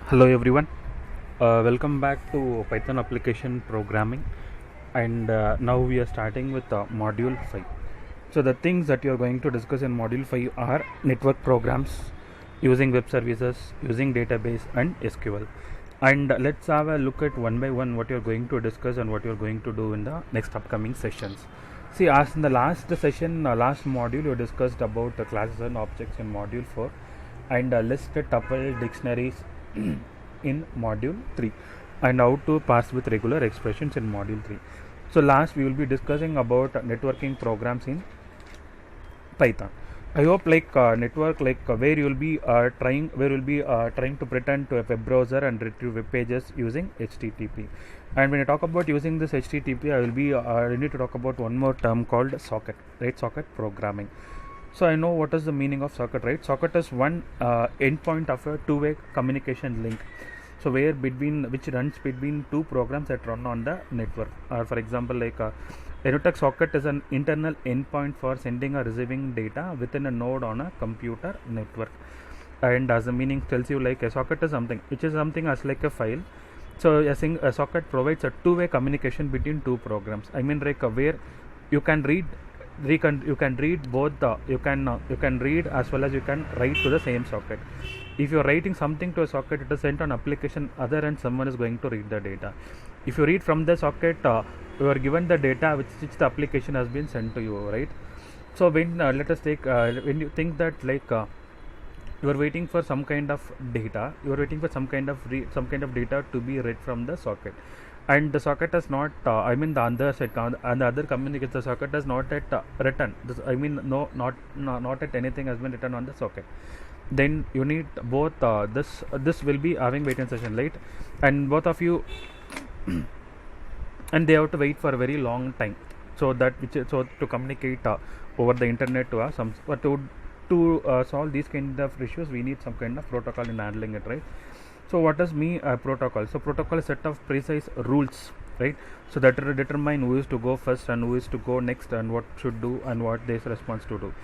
Hello everyone, welcome back to Python application programming, and now we are starting with module 5. So the things that you are going to discuss in module 5 are network programs, using web services, using database and SQL. And let's have a look at one by one what you are going to discuss and what you are going to do in the next upcoming sessions. See, as in the last session, last module, you discussed about the classes and objects in module 4 and listed tuple dictionaries in module 3 and how to parse with regular expressions in module 3. So last we will be discussing about networking programs in Python. I hope network where you will be trying to pretend to a web browser and retrieve web pages using HTTP. And when I talk about using this HTTP, I need to talk about one more term called socket, right? Socket programming. So I know what is the meaning of socket, right? Socket is one endpoint of a two-way communication link. So which runs between two programs that run on the network. For example, a network socket is an internal endpoint for sending or receiving data within a node on a computer network. And as the meaning tells you, like a socket is something which is something as like a file. So a socket provides a two-way communication between two programs. I mean, where you can read you can read both you can read as well as you can write to the same socket. If you are writing something to a socket, it is sent on application other and someone is going to read the data. If you read from the socket, you are given the data which the application has been sent to you, right? So when let us take when you think that you are waiting for some kind of data, you are waiting for some kind of data to be read from the socket, and the socket is not the other side and the other communicates the socket is not at written this, not at anything has been written on the socket. Then you need both this will be having waiting session, right? And both of you and they have to wait for a very long time, so to communicate over the internet to some but to solve these kind of issues, we need some kind of protocol in handling it, right? So what does mean protocol? So protocol is a set of precise rules, right? So that determine who is to go first and who is to go next and what should do and what this response to do.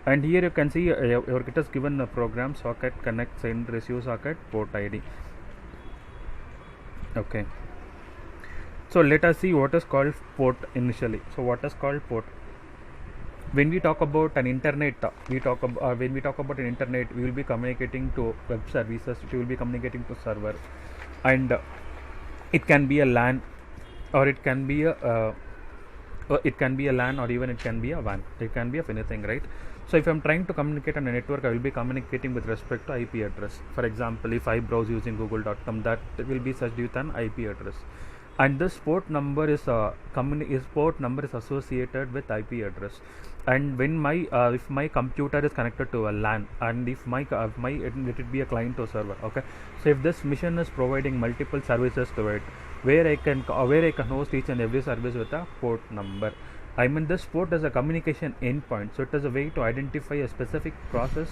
And here you can see it is given a program socket connect send receive socket port ID. Okay, so let us see what is called port initially. So what is called port? When we talk about an internet, when we talk about an internet, we will be communicating to web services, we will be communicating to server, and it can be a LAN, or it can be a LAN, or even it can be a WAN. It can be of anything, right? So if I'm trying to communicate on a network, I will be communicating with respect to IP address. For example, if I browse using google.com, that will be searched with an IP address, and this port number is associated with IP address. And when my if my computer is connected to a LAN, and if let it be a client or server, okay. So if this machine is providing multiple services to it, where I can host each and every service with a port number. I mean, this port is a communication endpoint, so it is a way to identify a specific process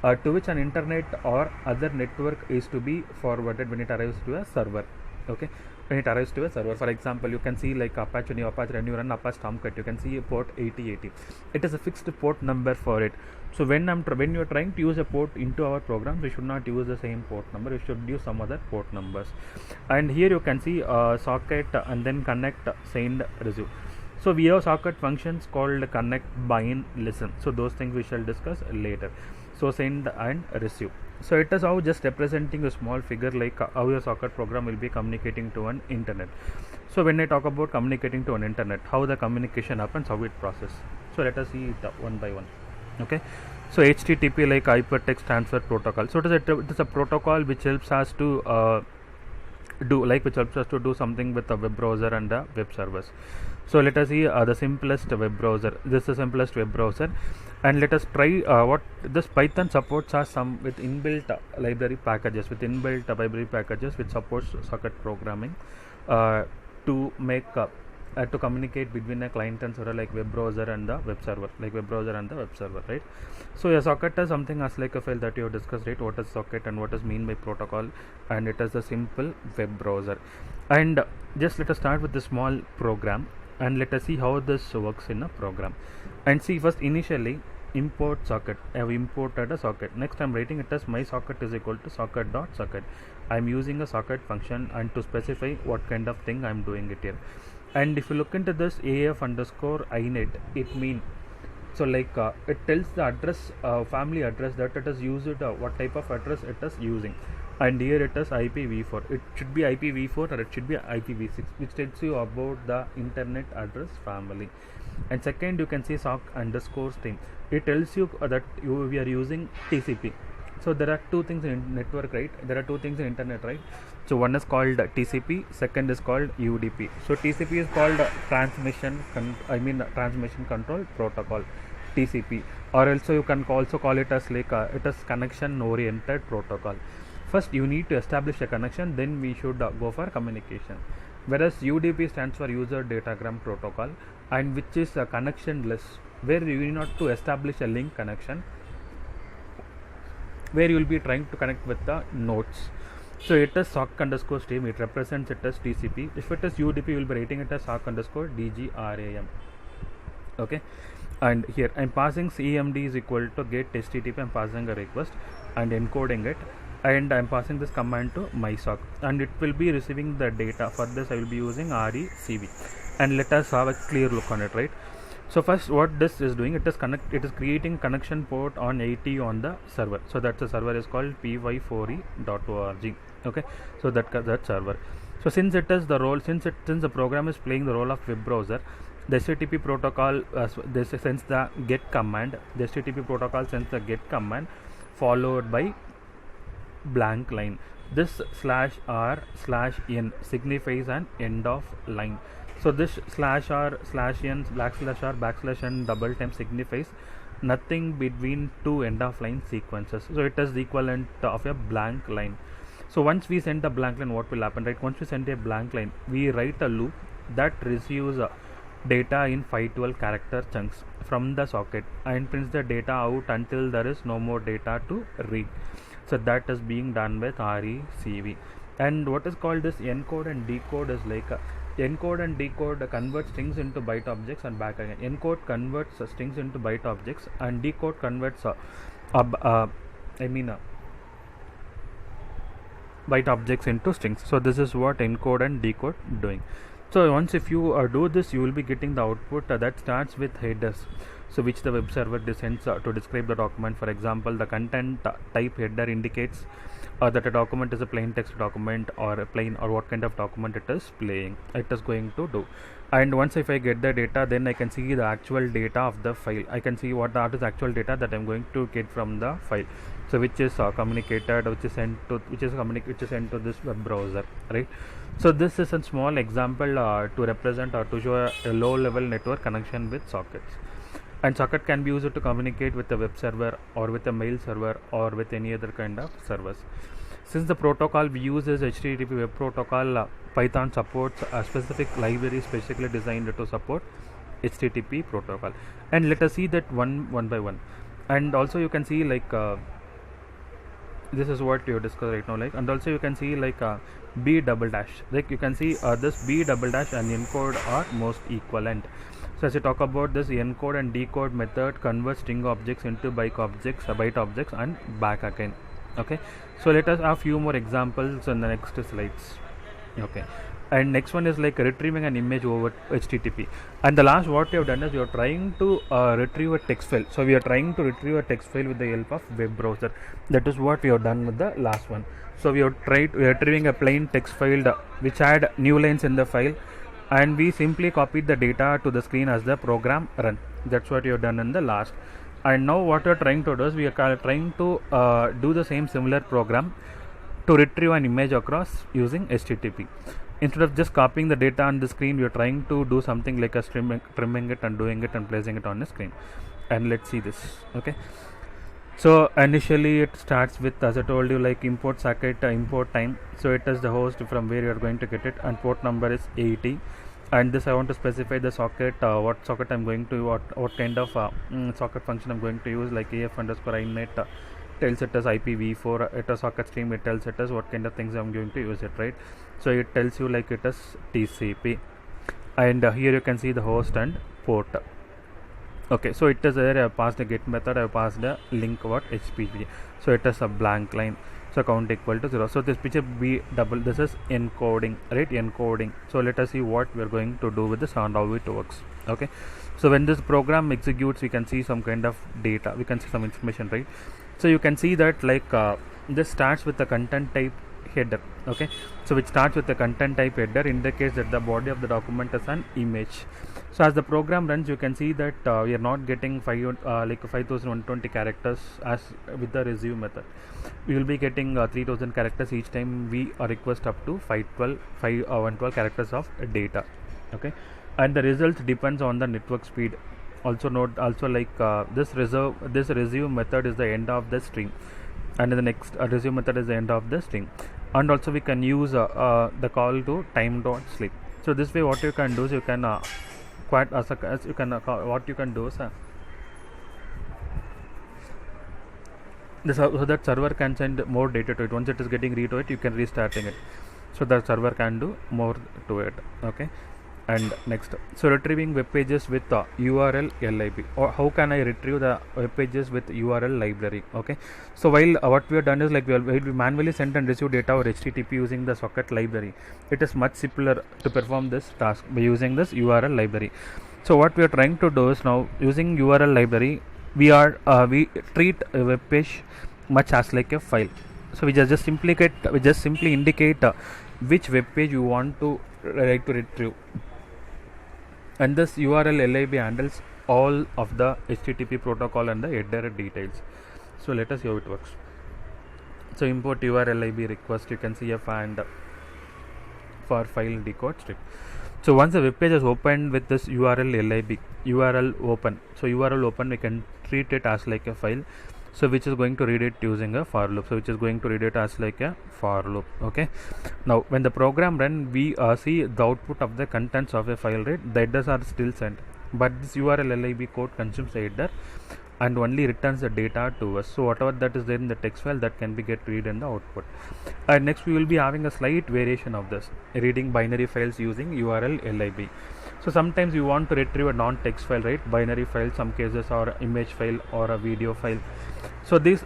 to which an internet or other network is to be forwarded when it arrives to a server. Okay, when it arrives to a server, for example, you can see like Apache, when you run Apache Tomcat, you can see a port 8080. It is a fixed port number for it. So when you are trying to use a port into our program, we should not use the same port number, we should use some other port numbers. And here you can see socket and then connect send receive. So we have socket functions called connect, bind, listen. So those things we shall discuss later. So send and receive. So it is how just representing a small figure like how your socket program will be communicating to an internet. So when I talk about communicating to an internet, how the communication happens, how it process. So let us see it one by one. Okay. So HTTP, like hypertext transfer protocol. So it is a protocol which helps us to do something with the web browser and the web servers. So let us see the simplest web browser. This is the simplest web browser, and let us try what this Python supports are some with inbuilt library packages which supports socket programming to make to communicate between a client and server, like web browser and the web server, right? So a socket is something as like a file that you have discussed, right? What is socket and what is mean by protocol, and it is a simple web browser. And just let us start with the small program, and let us see how this works in a program. And see, first initially import socket. I have imported a socket. Next I'm writing it as my socket is equal to socket dot socket. I'm using a socket function and to specify what kind of thing I'm doing it here. And if you look into this AF underscore inet, it mean, so like it tells the address, family address that it is used, what type of address it is using, and here it is IPv4. It should be IPv4 or it should be IPv6, which tells you about the internet address family. And second, you can see sock underscore stream. It tells you that we are using TCP. So there are two things in network, right? There are two things in internet, right? So one is called TCP, second is called UDP. So TCP is called transmission control protocol, TCP, or also you can also call it as like it is connection oriented protocol. First you need to establish a connection, then we should go for communication. Whereas UDP stands for user datagram protocol, and which is connectionless, where you need not to establish a link connection, where you will be trying to connect with the nodes. So it is sock underscore stream, it represents it as TCP. If it is UDP, you will be writing it as sock underscore DGRAM. Okay, and here I'm passing CMD is equal to get HTTP. I'm passing a request and encoding it, and I'm passing this command to my sock, and it will be receiving the data. For this I will be using RECV, and let us have a clear look on it, right? So first what this is doing, it is creating connection port on 80 on the server. So that the server is called py4e.org. Okay, so that server. So since it is the role, since the program is playing the role of web browser, the HTTP protocol sends the get command. The HTTP protocol sends the get command followed by blank line. This /r/n signifies an end of line. So this /r/n /n double time signifies nothing between two end of line sequences. So it is the equivalent of a blank line. So once we send a blank line, what will happen, right? Once we send a blank line, we write a loop that receives data in 512 character chunks from the socket and prints the data out until there is no more data to read. So that is being done with RECV. And what is called this encode and decode is like encode and decode convert strings into byte objects and back again. Encode converts strings into byte objects, and decode converts byte objects into strings. So this is what encode and decode doing. So once if you do this, you will be getting the output that starts with headers, so which the web server sends to describe the document. For example, the content type header indicates that a document is a plain text document or a plain, or what kind of document it is going to do. And once if I get the data, then I can see the actual data of the file. I can see what is actual data that I'm going to get from the file. So which is communicated, which is sent to this web browser, right? So this is a small example to represent or to show a low level network connection with sockets. And socket can be used to communicate with a web server or with a mail server or with any other kind of servers. Since the protocol we use is HTTP web protocol, Python supports a specific library specifically designed to support HTTP protocol. And let us see that one by one. And also you can see like this is what you discuss right now, like, and also you can see like B double dash, like you can see this B double dash and encode are most equivalent. So as you talk about this encode and decode method converts string objects into byte objects and back again. Okay, so let us have few more examples in the next slides. Okay, and next one is like retrieving an image over HTTP. And the last what we have done is we are trying to retrieve a text file. So we are trying to retrieve a text file with the help of web browser. That is what we have done with the last one. So we are retrieving a plain text file which had new lines in the file, and we simply copied the data to the screen as the program run. That's what we have done in the last. And now what we are trying to do is we are trying to do the similar program to retrieve an image across using HTTP. Instead of just copying the data on the screen, we are trying to do something like a trimming it and doing it and placing it on the screen. And let's see this. Okay, so initially it starts with, as I told you, like import socket, import time. So it is the host from where you are going to get it, and port number is 80. And this I want to specify the socket, what socket I'm going to, what kind of socket function I'm going to use, like AF underscore inet tells it as IPv4, it is socket stream, it tells it as what kind of things I'm going to use it, right? So it tells you like it is TCP, and here you can see the host and port. Okay, so it is there. I have passed a get method. I have passed a link what HTTP. So it is a blank line. So count equal to 0. So this picture B double. This is encoding, right? Encoding. So let us see what we are going to do with this and how it works. Okay. So when this program executes, we can see some kind of data. We can see some information, right? So you can see that like this starts with the content type header. Okay. So which starts with the content type header indicates that the body of the document is an image. So as the program runs, you can see that we are not getting 5120 characters as with the resume method. We will be getting 3000 characters each time we request up to 112 characters of data. Okay, and the results depends on the network speed. Also note this resume method is the end of the string, and the next resume method is the end of the string. And also we can use the call to time.sleep. So this way, what you can do is you can what you can do is so that server can send more data to it. Once it is getting read to it, you can restarting it, so the server can do more to it. Okay, and next, so retrieving web pages with URL lib, or how can I retrieve the web pages with URL library? Okay, so while what we have done is like we manually send and receive data or HTTP using the socket library. It is much simpler to perform this task by using this URL library. So what we are trying to do is now using URL library, we treat a web page much as like a file. So we just simply indicate which web page you want to retrieve, and this URL lib handles all of the HTTP protocol and the header details. So let us see how it works. So import URL lib request, you can see a and for file decode strip. So once the web page is opened with this URL lib, URL open, so URL open, we can treat it as like a file, so which is going to read it using a for loop, so which is going to read it as like a for loop. Okay, now when the program run, we see the output of the contents of a file, right? The headers are still sent, but this URL lib code consumes the header and only returns the data to us. So whatever that is there in the text file, that can be get read in the output. And next we will be having a slight variation of this, reading binary files using URL lib. So sometimes you want to retrieve a non-text file, right? Binary file, some cases, or image file or a video file. So these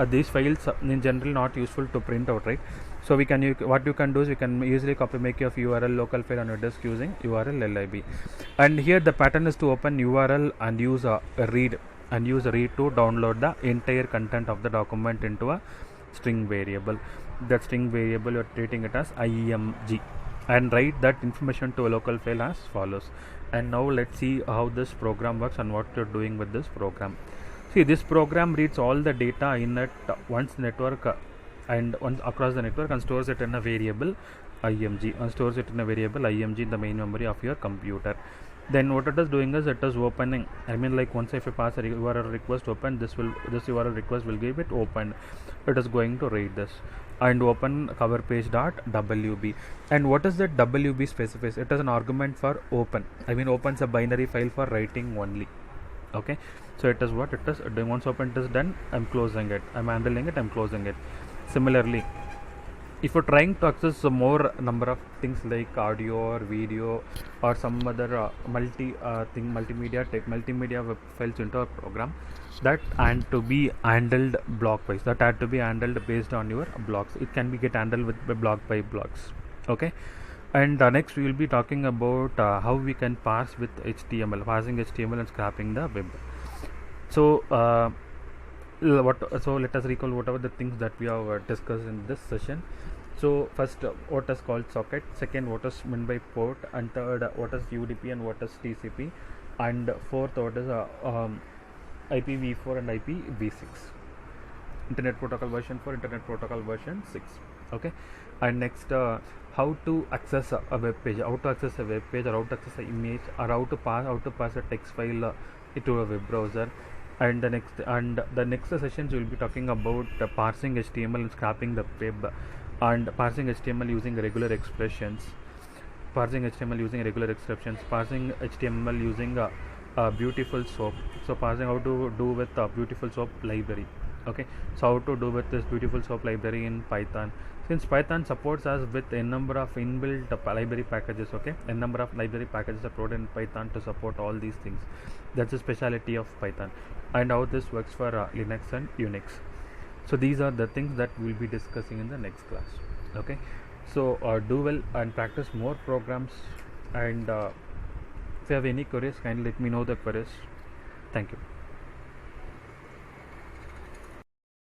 these files in general not useful to print out, right? So what you can do is you can easily make your URL local file on your disk using URL lib. And here the pattern is to open URL and use a read to download the entire content of the document into a string variable. That string variable, you are treating it as img, and write that information to a local file as follows. And now let's see how this program works and what you're doing with this program. See, this program reads all the data in it once across the network and stores it in a variable img, in the main memory of your computer. Then what it is doing is it is opening, once if you pass a URL request open, this URL request will give it open. It is going to read this and open cover page.wb. And what is that wb specifies? It is an argument for open. Opens a binary file for writing only. Okay, so it is what it is doing. Once open it is done, I'm closing it, I'm handling it, I'm closing it. Similarly, if you're trying to access some more number of things like audio or video or some other multimedia web files into a program, that and to be handled block wise, that had to be handled based on your blocks. It can be get handled with block by blocks. Okay, and next we will be talking about how we can parse with HTML, parsing HTML and scraping the web. So so let us recall whatever the things that we have discussed in this session. So first, what is called socket, second, what is meant by port, and third, what is UDP and what is TCP, and fourth, what is IPv4 and IPv6, Internet Protocol version 4, Internet Protocol version 6. Okay, and next, how to access a web page, or how to access an image, or how to pass a text file into a web browser. And the next sessions we will be talking about parsing HTML and scraping the web, and parsing HTML using regular expressions, parsing HTML using a beautiful soap. So parsing how to do with Beautiful Soap library. Okay, so how to do with this beautiful soap library in Python? Since Python supports us with a number of inbuilt library packages, okay, a number of library packages are provided in Python to support all these things. That's a specialty of Python, and how this works for Linux and Unix. So these are the things that we'll be discussing in the next class. Okay, so do well and practice more programs, and if you have any queries, kindly let me know the queries. Thank you.